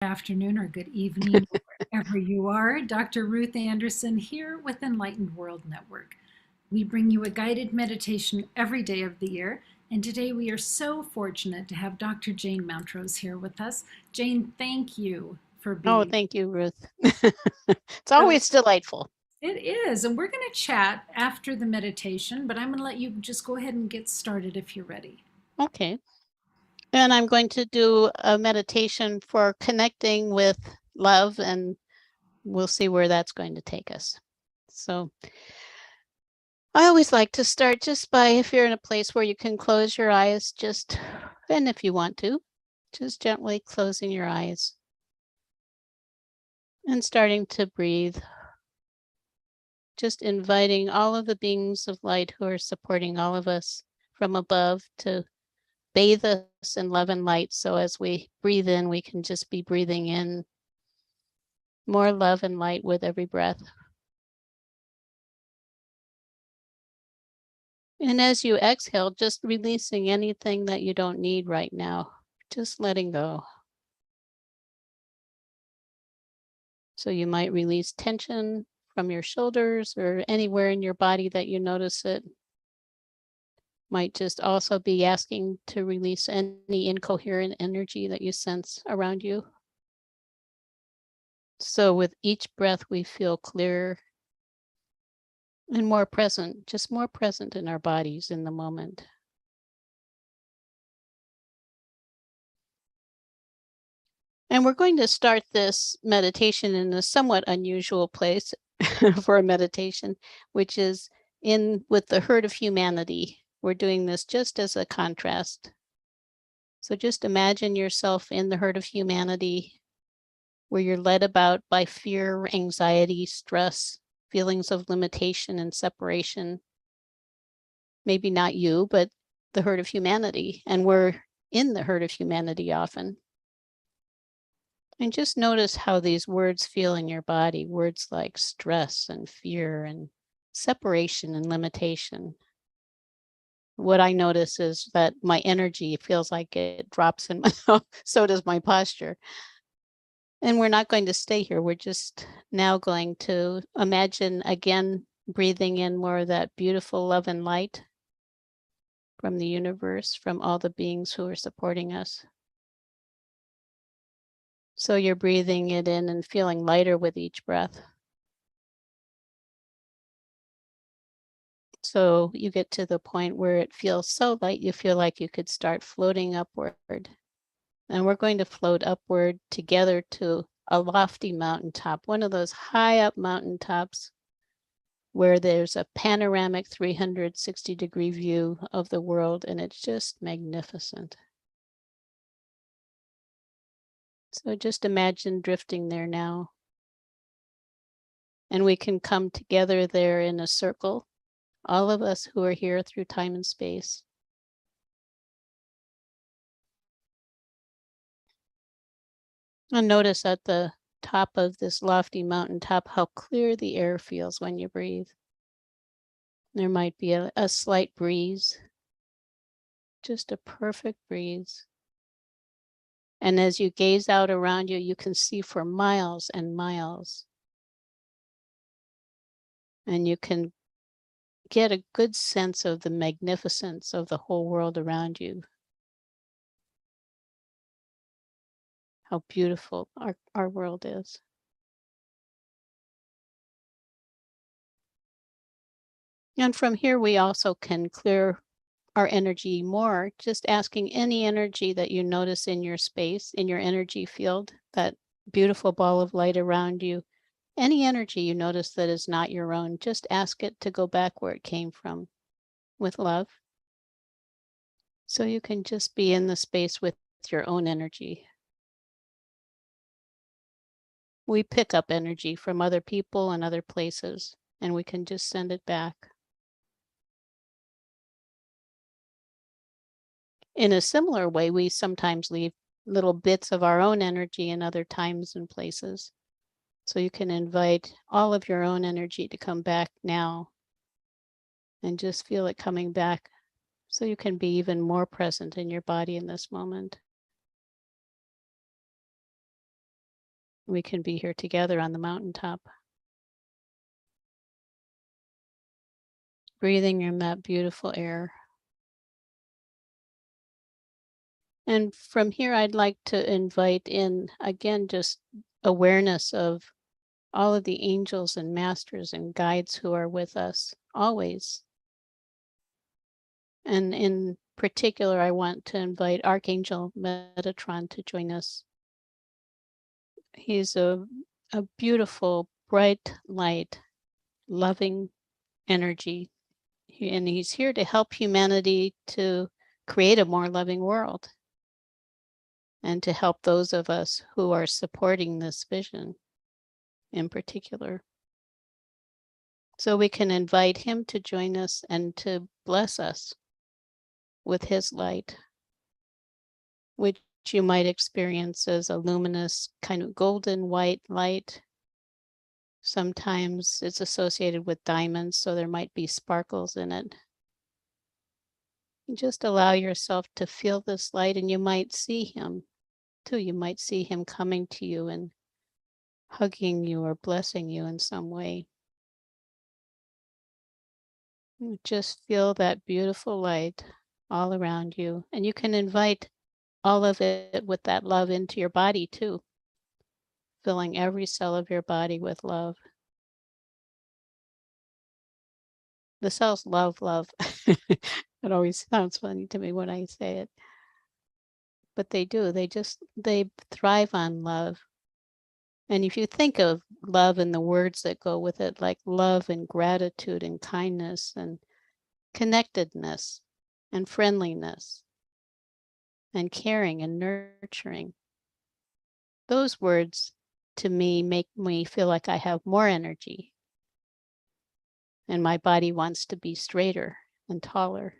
Afternoon or good evening, wherever you are. Dr. Ruth Anderson here with Enlightened World Network. We bring you a guided meditation every day of the year, and today we are so fortunate to have Dr. Jane Mountrose here with us. Jane, thank you for Oh, being. thank you, Ruth. It's always delightful. It is, and we're going to chat after the meditation, but I'm going to let you just go ahead and get started if you're ready. Okay. And I'm going to do a meditation for connecting with love, and we'll see where that's going to take us. So I always like to start just by, if you're in a place where you can close your eyes, and if you want to, just gently closing your eyes and starting to breathe. Just inviting all of the beings of light who are supporting all of us from above to bathe us in love and light. So as we breathe in, we can just be breathing in more love and light with every breath. And as you exhale, just releasing anything that you don't need right now, just letting go. So you might release tension from your shoulders or anywhere in your body that you notice it. Might just also be asking to release any incoherent energy that you sense around you. So with each breath, we feel clearer and more present, just more present in our bodies in the moment. And we're going to start this meditation in a somewhat unusual place for a meditation, which is in with the herd of humanity. We're doing this just as a contrast. So just imagine yourself in the herd of humanity, where you're led about by fear, anxiety, stress, feelings of limitation and separation. Maybe not you, but the herd of humanity. And we're in the herd of humanity often. And just notice how these words feel in your body, words like stress and fear and separation and limitation. What I notice is that my energy feels like it drops in my mouth, so does my posture. And we're not going to stay here. We're just now going to imagine again, breathing in more of that beautiful love and light from the universe, from all the beings who are supporting us. So you're breathing it in and feeling lighter with each breath. So you get to the point where it feels so light, you feel like you could start floating upward. And we're going to float upward together to a lofty mountaintop, one of those high up mountaintops where there's a panoramic 360-degree view of the world, and it's just magnificent. So just imagine drifting there now. And we can come together there in a circle, all of us who are here through time and space. And notice at the top of this lofty mountaintop how clear the air feels when you breathe. There might be a slight breeze, just a perfect breeze. And as you gaze out around you, you can see for miles and miles. And you can get a good sense of the magnificence of the whole world around you. How beautiful our world is. And from here, we also can clear our energy more, just asking any energy that you notice in your space, in your energy field, that beautiful ball of light around you, any energy you notice that is not your own, just ask it to go back where it came from with love. So you can just be in the space with your own energy. We pick up energy from other people and other places, and we can just send it back. In a similar way, we sometimes leave little bits of our own energy in other times and places. So you can invite all of your own energy to come back now and just feel it coming back so you can be even more present in your body in this moment. we can be here together on the mountaintop. Breathing in that beautiful air. And from here, I'd like to invite in, again, just awareness of all of the angels and masters and guides who are with us always. And in particular, I want to invite Archangel Metatron to join us. He's a beautiful, bright light, loving energy. And he's here to help humanity to create a more loving world and to help those of us who are supporting this vision in particular. So we can invite him to join us and to bless us with his light, which you might experience as a luminous kind of golden white light. Sometimes it's associated with diamonds, so there might be sparkles in it. You just allow yourself to feel this light, and you might see him too. You might see him coming to you and hugging you or blessing you in some way. Just feel that beautiful light all around you. And you can invite all of it with that love into your body too, filling every cell of your body with love. The cells love love. It always sounds funny to me when I say it. But they do. They thrive on love. And if you think of love and the words that go with it, like love and gratitude and kindness and connectedness and friendliness and caring and nurturing, those words to me make me feel like I have more energy and my body wants to be straighter and taller.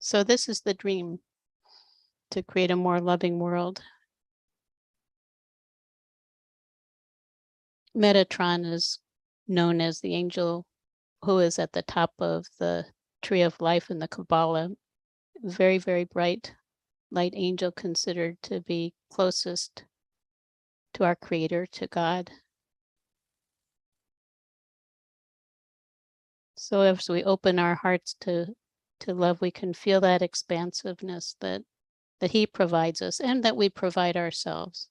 So this is the dream, to create a more loving world. Metatron is known as the angel who is at the top of the tree of life in the Kabbalah. Very, very bright light angel, considered to be closest to our Creator, to God. So as we open our hearts to love, we can feel that expansiveness that he provides us and that we provide ourselves.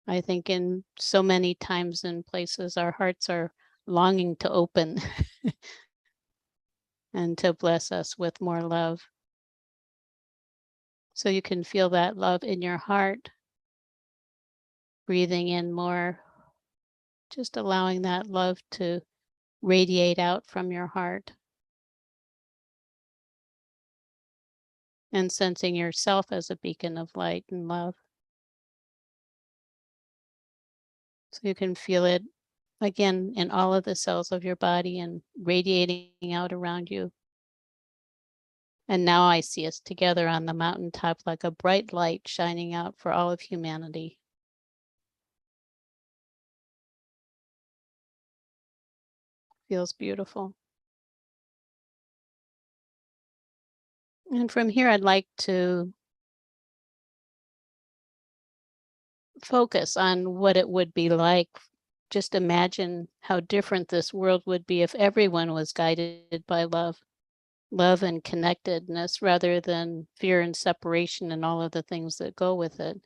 I think in so many times and places, our hearts are longing to open and to bless us with more love. So you can feel that love in your heart, breathing in more, just allowing that love to radiate out from your heart, and sensing yourself as a beacon of light and love. So you can feel it again in all of the cells of your body and radiating out around you. And now I see us together on the mountaintop like a bright light shining out for all of humanity. Feels beautiful. And from here, I'd like to focus on what it would be like. Just imagine how different this world would be if everyone was guided by love and connectedness rather than fear and separation and all of the things that go with it.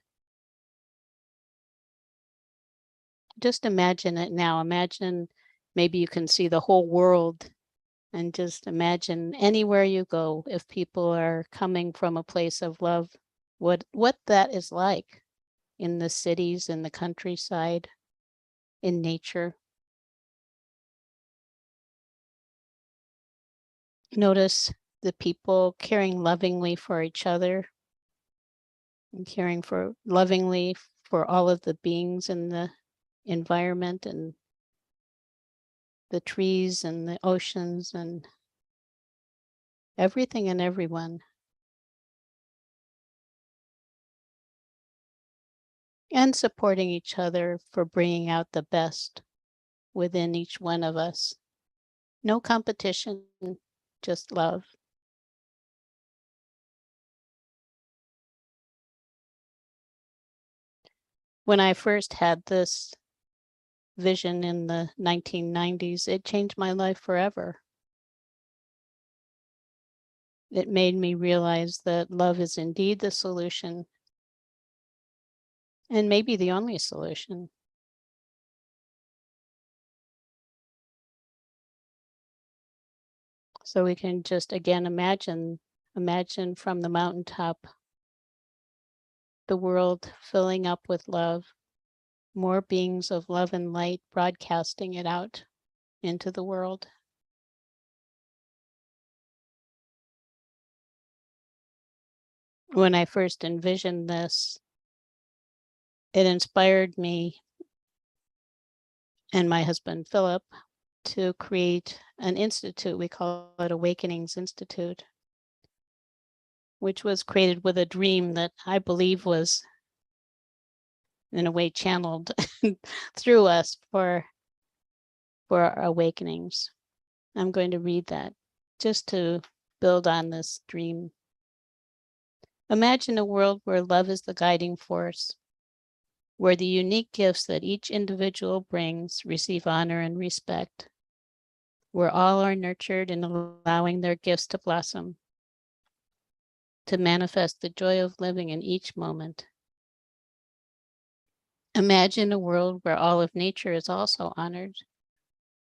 Just imagine it now. Imagine maybe you can see the whole world, and just imagine anywhere you go, if people are coming from a place of love, what that is like in the cities, in the countryside, in nature. Notice the people caring lovingly for each other and caring for lovingly for all of the beings in the environment and the trees and the oceans and everything and everyone. And supporting each other for bringing out the best within each one of us. No competition, just love. When I first had this vision in the 1990s, it changed my life forever. It made me realize that love is indeed the solution, and maybe the only solution. So we can just again imagine from the mountaintop the world filling up with love, more beings of love and light broadcasting it out into the world. When I first envisioned this, it inspired me and my husband Philip to create an institute. We call it Awakenings Institute, which was created with a dream that I believe was in a way channeled through us for our awakenings. I'm going to read that just to build on this dream. Imagine a world where love is the guiding force, where the unique gifts that each individual brings receive honor and respect, where all are nurtured in allowing their gifts to blossom, to manifest the joy of living in each moment. Imagine a world where all of nature is also honored,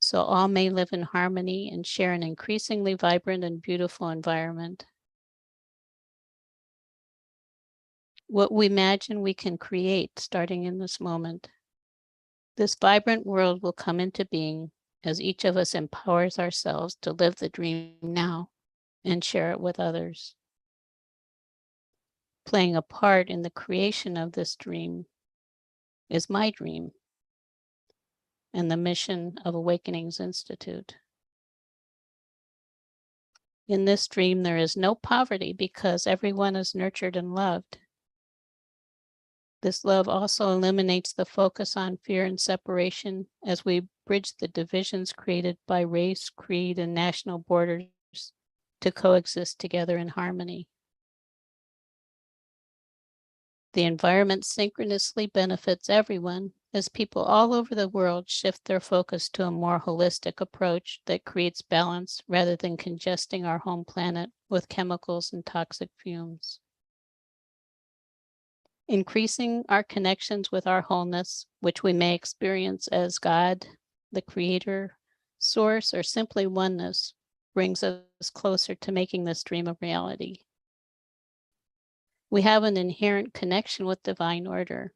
so all may live in harmony and share an increasingly vibrant and beautiful environment. What we imagine we can create starting in this moment. This vibrant world will come into being as each of us empowers ourselves to live the dream now and share it with others. Playing a part in the creation of this dream is my dream and the mission of Awakenings Institute. In this dream, there is no poverty because everyone is nurtured and loved. This love also eliminates the focus on fear and separation as we bridge the divisions created by race, creed, and national borders to coexist together in harmony. The environment synchronously benefits everyone as people all over the world shift their focus to a more holistic approach that creates balance rather than congesting our home planet with chemicals and toxic fumes. Increasing our connections with our wholeness, which we may experience as God, the Creator, Source, or simply oneness, brings us closer to making this dream a reality. We have an inherent connection with divine order.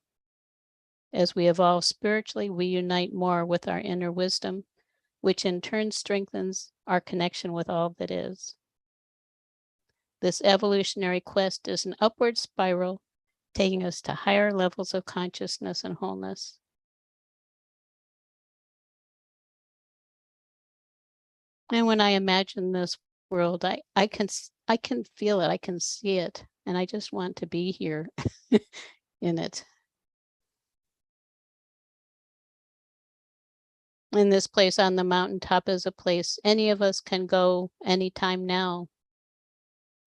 As we evolve spiritually, we unite more with our inner wisdom, which in turn strengthens our connection with all that is. This evolutionary quest is an upward spiral, taking us to higher levels of consciousness and wholeness. And when I imagine this world, I can feel it, I can see it, and I just want to be here in it. And this place on the mountaintop is a place any of us can go anytime now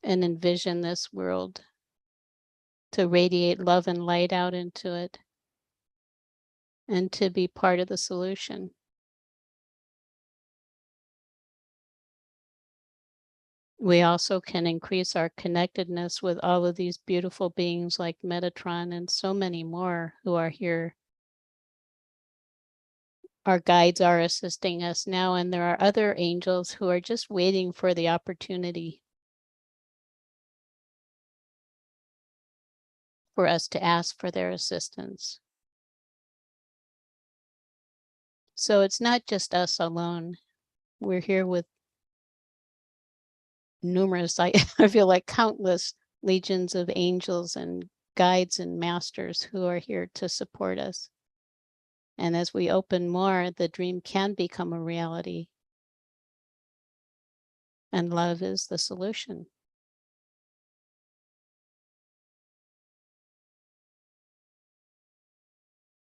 and envision this world to radiate love and light out into it and to be part of the solution. We also can increase our connectedness with all of these beautiful beings like Metatron and so many more who are here. Our guides are assisting us now, and there are other angels who are just waiting for the opportunity for us to ask for their assistance. So it's not just us alone. We're here with numerous, I feel like countless legions of angels and guides and masters who are here to support us. And as we open more, the dream can become a reality. And love is the solution.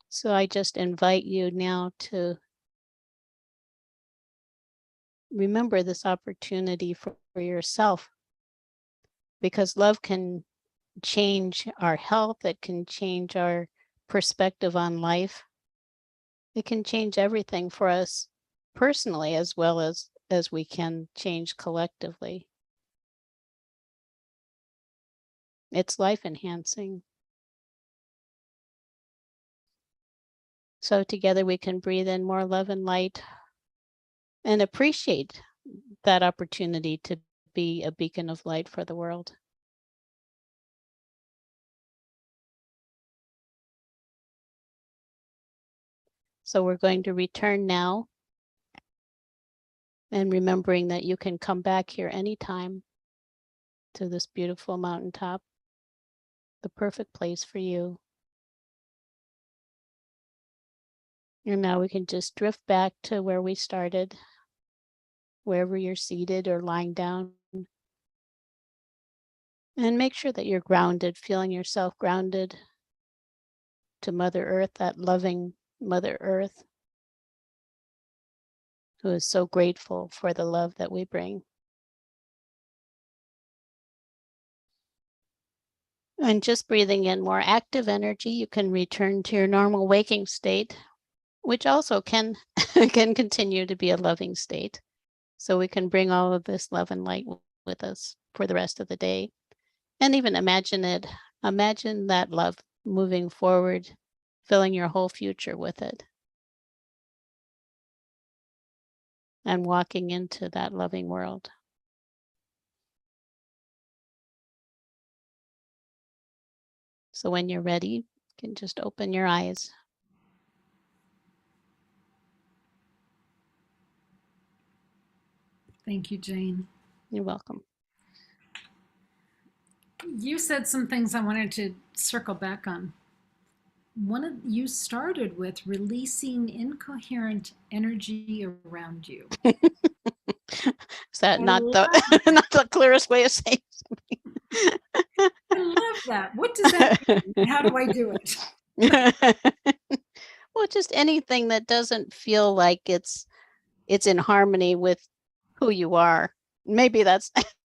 So I just invite you now to remember this opportunity for yourself, because love can change our health, it can change our perspective on life, it can change everything for us personally as well as we can change collectively. It's life enhancing. So together we can breathe in more love and light and appreciate that opportunity to be a beacon of light for the world. So we're going to return now, and remembering that you can come back here anytime to this beautiful mountaintop, the perfect place for you. And now we can just drift back to where we started, wherever you're seated or lying down. And make sure that you're grounded, feeling yourself grounded to Mother Earth, that loving Mother Earth, who is so grateful for the love that we bring. And just breathing in more active energy, you can return to your normal waking state, which also can continue to be a loving state. So we can bring all of this love and light with us for the rest of the day. And even imagine that love moving forward, filling your whole future with it. And walking into that loving world. So when you're ready, you can just open your eyes. Thank you, Jane. You're welcome. You said some things I wanted to circle back on. You started with releasing incoherent energy around you. Is that I not love not the clearest way of saying I love that. What does that mean? How do I do it? Well, just anything that doesn't feel like it's in harmony with who you are. Maybe that's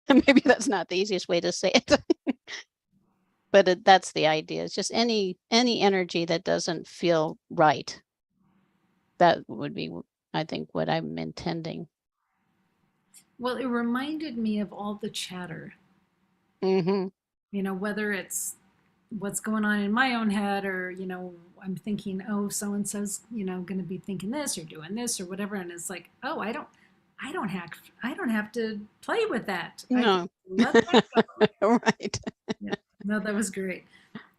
not the easiest way to say it. But that's the idea. It's just any energy that doesn't feel right. That would be, I think, what I'm intending. Well, it reminded me of all the chatter. Mm-hmm. Whether it's what's going on in my own head, or I'm thinking, oh, so and so's going to be thinking this or doing this or whatever, and it's like, oh, I don't have to play with that. I No. can let that go. Right. Yeah. No, that was great.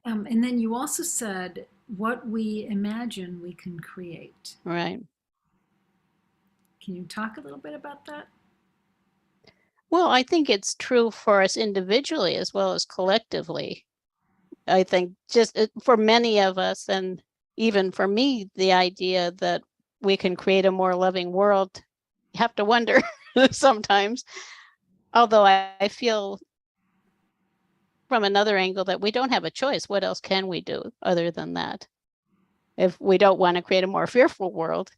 And then you also said, what we imagine we can create. Right. Can you talk a little bit about that? Well, I think it's true for us individually as well as collectively. I think just for many of us, and even for me, the idea that we can create a more loving world, you have to wonder sometimes. Although I feel from another angle that we don't have a choice. What else can we do other than that? If we don't want to create a more fearful world.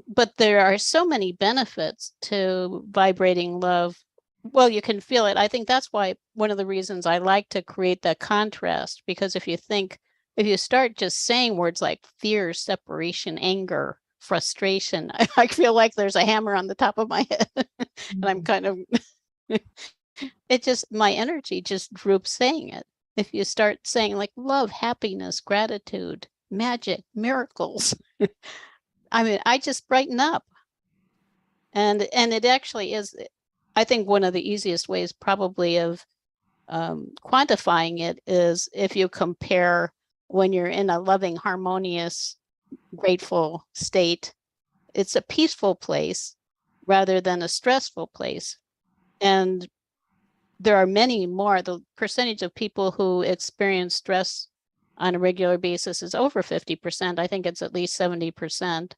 But there are so many benefits to vibrating love. Well, you can feel it. I think that's why one of the reasons I like to create that contrast, because if you start just saying words like fear, separation, anger, frustration, I feel like there's a hammer on the top of my head. And I'm kind of, my energy just droops saying it. If you start saying like love, happiness, gratitude, magic, miracles, I mean, I just brighten up. And it actually is, I think, one of the easiest ways probably of quantifying it is if you compare when you're in a loving, harmonious, grateful state, it's a peaceful place rather than a stressful place. And there are many more. The percentage of people who experience stress on a regular basis is over 50%. I think it's at least 70%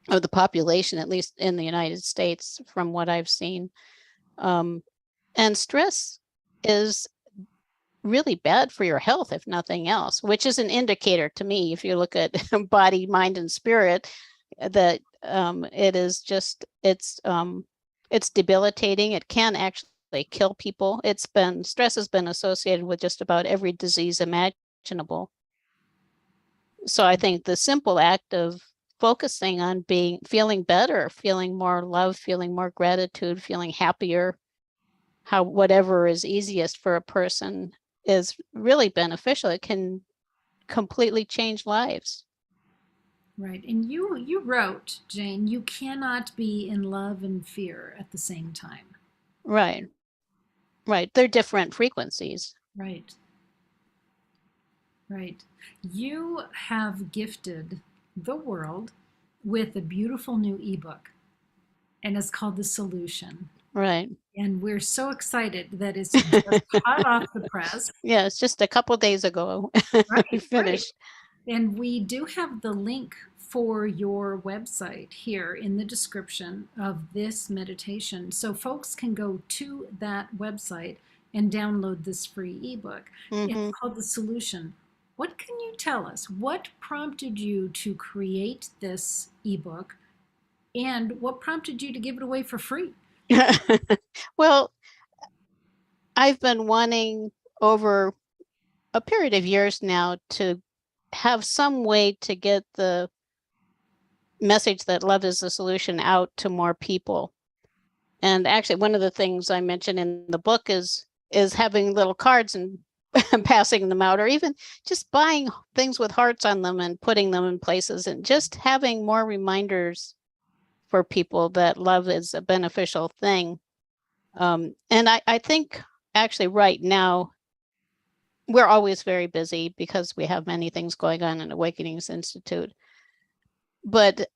of the population, at least in the United States, from what I've seen. And stress is really bad for your health, if nothing else, which is an indicator to me, if you look at body, mind, and spirit, that it's debilitating. It can actually kill people. Stress has been associated with just about every disease imaginable. So I think the simple act of focusing on feeling better, feeling more love, feeling more gratitude, feeling happier, whatever is easiest for a person is really beneficial. It can completely change lives. Right. And you wrote, Jane, you cannot be in love and fear at the same time. Right. Right. They're different frequencies. Right. Right. You have gifted the world with a beautiful new ebook, and it's called The Solution. Right. And we're so excited that it's just hot off the press. Yeah, it's just a couple days ago we Right, right. finished. And we do have the link for your website here in the description of this meditation. So folks can go to that website and download this free ebook. It's Mm-hmm. called The Solution. What can you tell us? What prompted you to create this ebook? And what prompted you to give it away for free? Well, I've been wanting over a period of years now to have some way to get the message that love is the solution out to more people. And actually, one of the things I mentioned in the book is having little cards and passing them out, or even just buying things with hearts on them and putting them in places, and just having more reminders for people that love is a beneficial thing. And I think actually right now, we're always very busy because we have many things going on in Awakenings Institute. But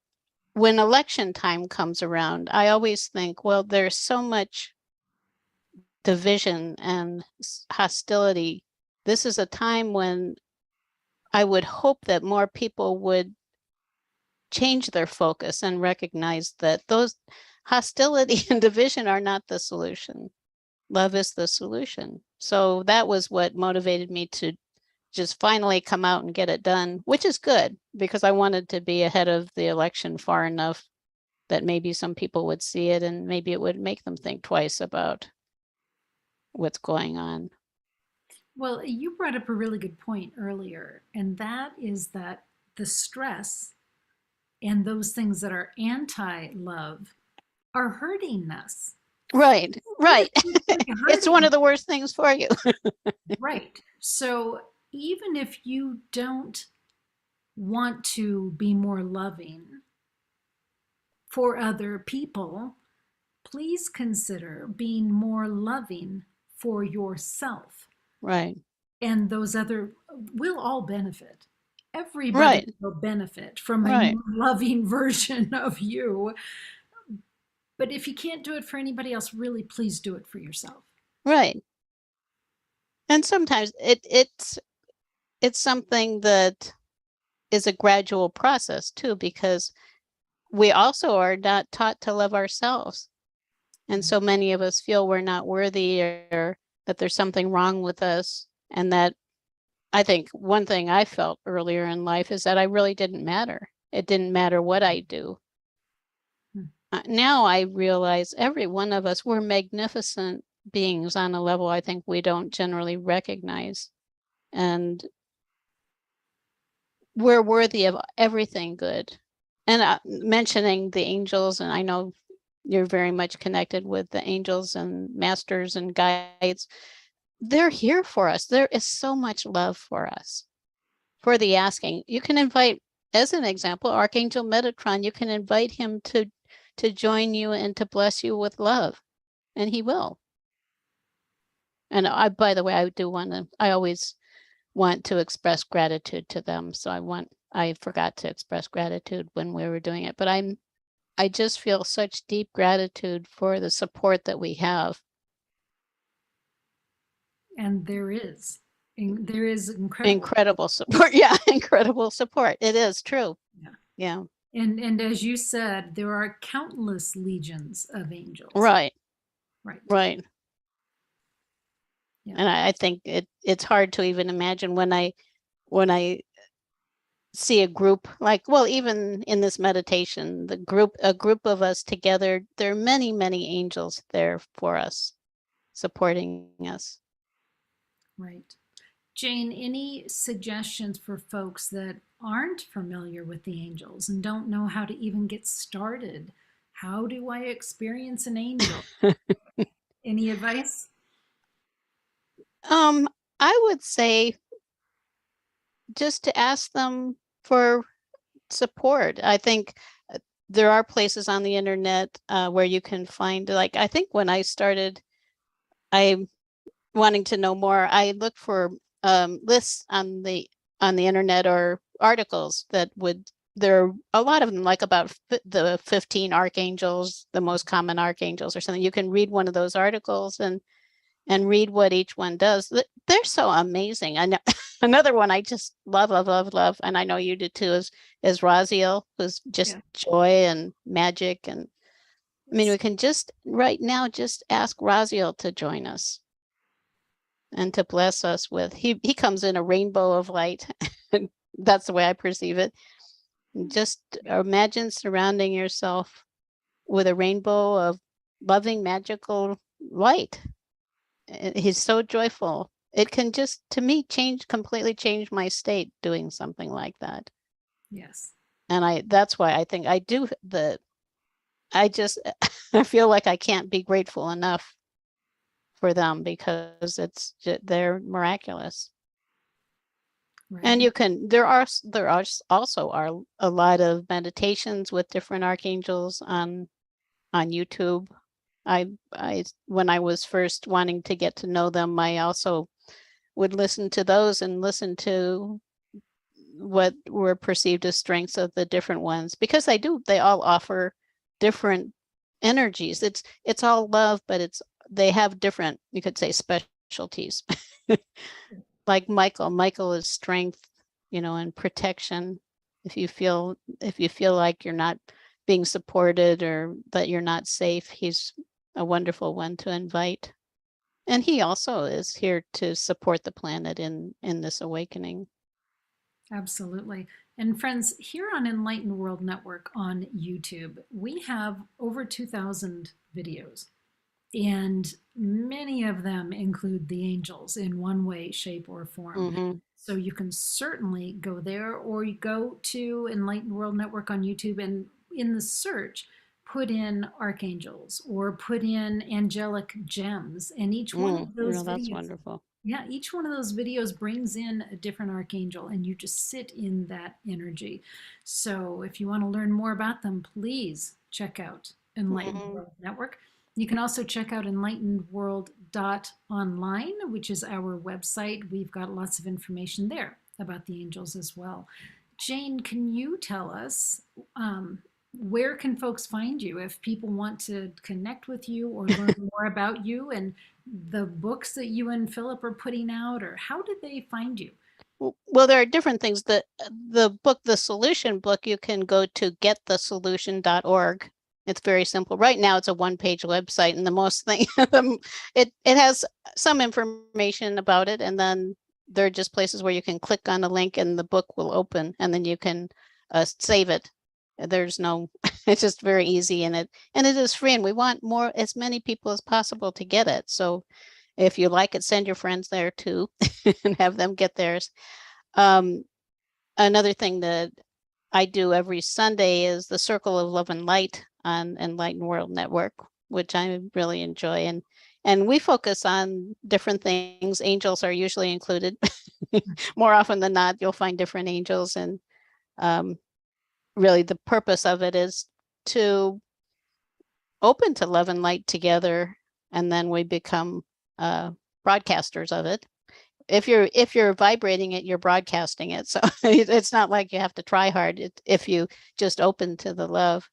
when election time comes around, I always think, well, there's so much division and hostility. This is a time when I would hope that more people would change their focus and recognize that those hostility and division are not the solution. Love is the solution. So that was what motivated me to just finally come out and get it done, which is good because I wanted to be ahead of the election far enough that maybe some people would see it and maybe it would make them think twice about what's going on. Well, you brought up a really good point earlier, and that is that the stress and those things that are anti love are hurting us. Right, right. Physically It's one hurting. of the worst things for you. Right. So even if you don't want to be more loving for other people, please consider being more loving for yourself. Right, And those other will all benefit. Everybody right, will benefit from a right, more loving version of you. But if you can't do it for anybody else, really please do it for yourself. right. And sometimes it's something that is a gradual process too, because we also are not taught to love ourselves. And so many of us feel we're not worthy or that there's something wrong with us. And that I think one thing I felt earlier in life is that I really didn't matter. It didn't matter what I do. Now I realize every one of us, we're magnificent beings on a level I think we don't generally recognize. And we're worthy of everything good. And mentioning the angels, and I know you're very much connected with the angels and masters and guides. They're here for us. There is so much love for us, for the asking. You can invite, as an example, Archangel Metatron, you can invite him to join you and to bless you with love, and he will. And by the way, I always want to express gratitude to them. So I forgot to express gratitude when we were doing it, but I just feel such deep gratitude for the support that we have. And there is incredible. Incredible support. Yeah, incredible support. It is true. Yeah. Yeah. And as you said, there are countless legions of angels. Right. Right. Right. Yeah. And I think it's hard to even imagine when I see a group like, well, even in this meditation, a group of us together, there are many, many angels there for us, supporting us. Right. Jane, any suggestions for folks that aren't familiar with the angels and don't know how to even get started? How do I experience an angel? Any advice? Um, I would say just to ask them for support. I think there are places on the internet where you can find, like, I think when I started, I wanting to know more, I looked for lists on the internet or articles that would, there are a lot of them, like about the 15 archangels, the most common archangels or something. You can read one of those articles and read what each one does. They're so amazing. I know another one I just love, love, love, love, and I know you do too, is Raziel, who's just Yeah. joy and magic. And I mean, we can just right now just ask Raziel to join us and to bless us with, he comes in a rainbow of light. And that's the way I perceive it. Just imagine surrounding yourself with a rainbow of loving, magical light. He's so joyful. It can just, to me, completely change my state doing something like that. Yes. And that's why I think I do I just, I feel like I can't be grateful enough for them, because they're miraculous. And Right. you can, there are also are a lot of meditations with different archangels on YouTube. I when I was first wanting to get to know them, I also would listen to those and listen to what were perceived as strengths of the different ones, because they all offer different energies. It's all love, but they have different, you could say, specialties. Like Michael is strength, and protection. If you feel like you're not being supported or that you're not safe, he's a wonderful one to invite. And he also is here to support the planet in this awakening. Absolutely. And friends, here on Enlightened World Network on YouTube, we have over 2,000 videos, and many of them include the angels in one way, shape, or form. Mm-hmm. So you can certainly go there, or you go to Enlightened World Network on YouTube and in the search, put in archangels or put in angelic gems. And each one of those That's videos, wonderful. yeah, each one of those videos brings in a different archangel, and you just sit in that energy. So if you want to learn more about them, please check out Enlightened Mm-hmm. World Network. You can also check out enlightenedworld.online, which is our website. We've got lots of information there about the angels as well. Jane, can you tell us where can folks find you if people want to connect with you or learn more about you and the books that you and Philip are putting out, or how did they find you? Well, there are different things. The book, the solution book, you can go to getthesolution.org. It's very simple. Right now, it's a one-page website, and the most thing it has some information about it, and then there are just places where you can click on a link, and the book will open, and then you can save it. There's no, it's just very easy, and it is free, and we want as many people as possible to get it. So if you like it, send your friends there too, and have them get theirs. Um, Another thing that I do every Sunday is the Circle of Love and Light on Enlightened World Network, which I really enjoy. And we focus on different things. Angels are usually included. More often than not, you'll find different angels. And really the purpose of it is to open to love and light together. And then we become broadcasters of it. If you're vibrating it, you're broadcasting it. So it's not like you have to try hard if you just open to the love.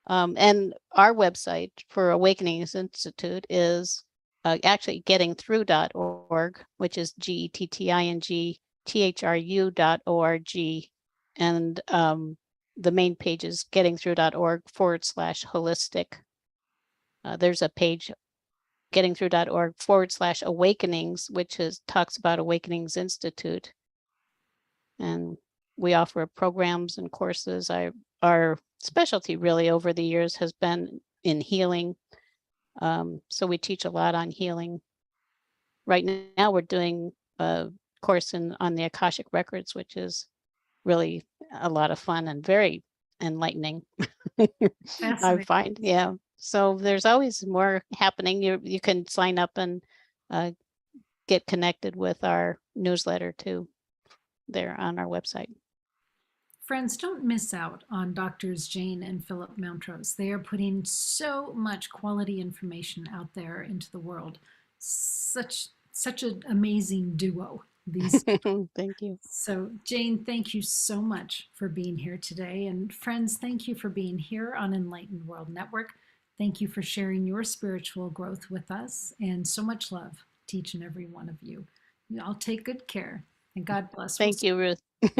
And our website for Awakenings Institute is actually gettingthrough.org, which is gettingthru.org. And the main page is gettingthrough.org/holistic. There's a page, gettingthrough.org/awakenings, which talks about Awakenings Institute. And we offer programs and courses. Our specialty really over the years has been in healing. So we teach a lot on healing. Right now we're doing course on the Akashic Records, which is really a lot of fun and very enlightening. I Fascinating. find, yeah. So there's always more happening. You can sign up and get connected with our newsletter too there on our website. Friends, don't miss out on Doctors Jane and Phillip Mountrose. They are putting so much quality information out there into the world. Such an amazing duo. These Thank you. So, Jane, thank you so much for being here today. And friends, thank you for being here on Enlightened World Network. Thank you for sharing your spiritual growth with us, and so much love to each and every one of you. Y'all take good care, and God bless. Thank you, Ruth.